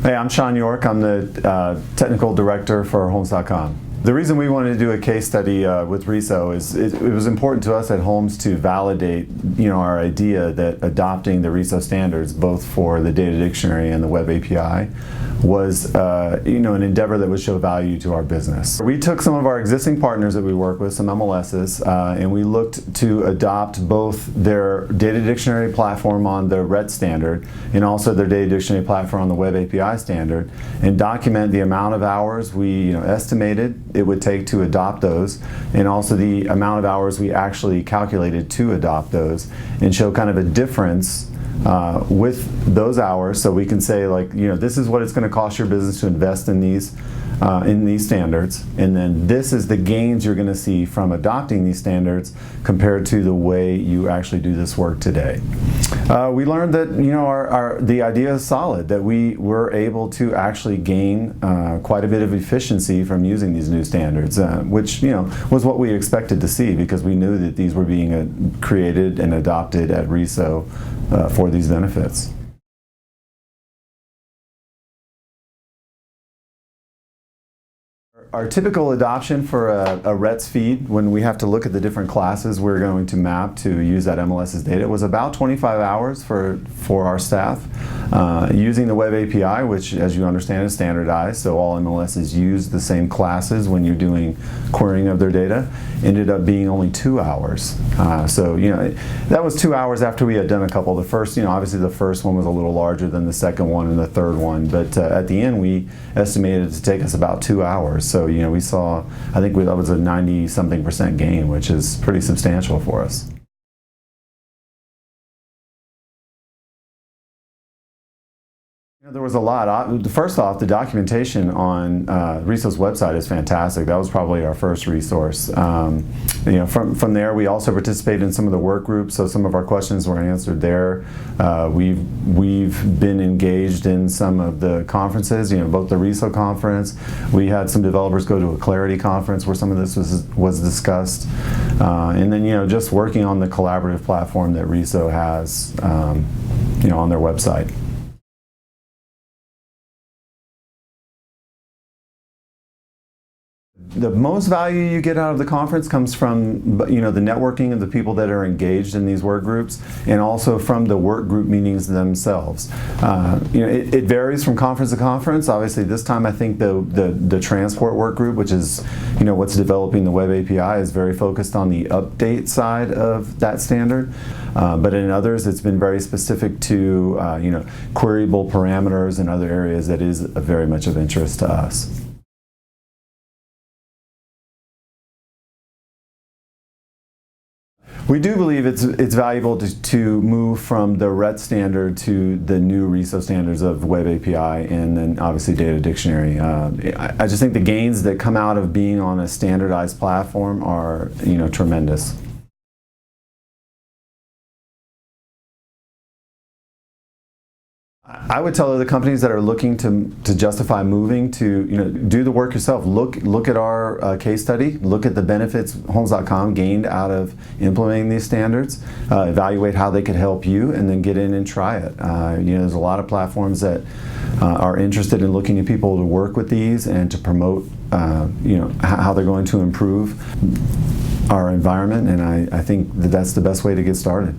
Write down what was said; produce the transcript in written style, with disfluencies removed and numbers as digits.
Hey, I'm Shaun. I'm the technical director for Homes.com. The reason we wanted to do a case study with RESO is it was important to us at Homes to validate, our idea that adopting the RESO standards, both for the data dictionary and the web API, was an endeavor that would show value to our business. We took some of our existing partners that we work with, some MLSs, and we looked to adopt both their data dictionary platform on the RET standard and also their data dictionary platform on the web API standard, and document the amount of hours we estimated it would take to adopt those, and also the amount of hours we actually calculated to adopt those, and show kind of a difference with those hours, so we can say, this is what it's going to cost your business to invest in these standards, and then this is the gains you're going to see from adopting these standards compared to the way you actually do this work today. We learned that the idea is solid, that we were able to actually gain quite a bit of efficiency from using these new standards, which was what we expected to see, because we knew that these were being created and adopted at RESO for these benefits. Our typical adoption for a RETS feed, when we have to look at the different classes we're going to map to use that MLS's data, was about 25 hours for our staff. Using the web API, which, as you understand, is standardized, so all MLSs use the same classes when you're doing querying of their data, ended up being only 2 hours. That was 2 hours after we had done a couple. The first, obviously the first one was a little larger than the second one and the third one, but at the end we estimated it to take us about 2 hours. So we saw, I think that was a 90-something% gain, which is pretty substantial for us. There was a lot. First off, the documentation on RESO's website is fantastic. That was probably our first resource. From there, we also participated in some of the work groups, so some of our questions were answered there. We've been engaged in some of the conferences, both the RESO conference. We had some developers go to a Clarity conference where some of this was discussed. And then, just working on the collaborative platform that RESO has, on their website. The most value you get out of the conference comes from the networking of the people that are engaged in these work groups, and also from the work group meetings themselves. It varies from conference to conference. Obviously, this time I think the transport work group, which is what's developing the web API, is very focused on the update side of that standard. But in others, it's been very specific to queryable parameters and other areas that is very much of interest to us. We do believe it's valuable to move from the RET standard to the new RESO standards of web API and then obviously data dictionary. I just think the gains that come out of being on a standardized platform are tremendous. I would tell other companies that are looking to justify moving to do the work yourself. Look at our case study. Look at the benefits Homes.com gained out of implementing these standards. Evaluate how they could help you, and then get in and try it. There's a lot of platforms that are interested in looking at people to work with these and to promote how they're going to improve our environment, and I think that's the best way to get started.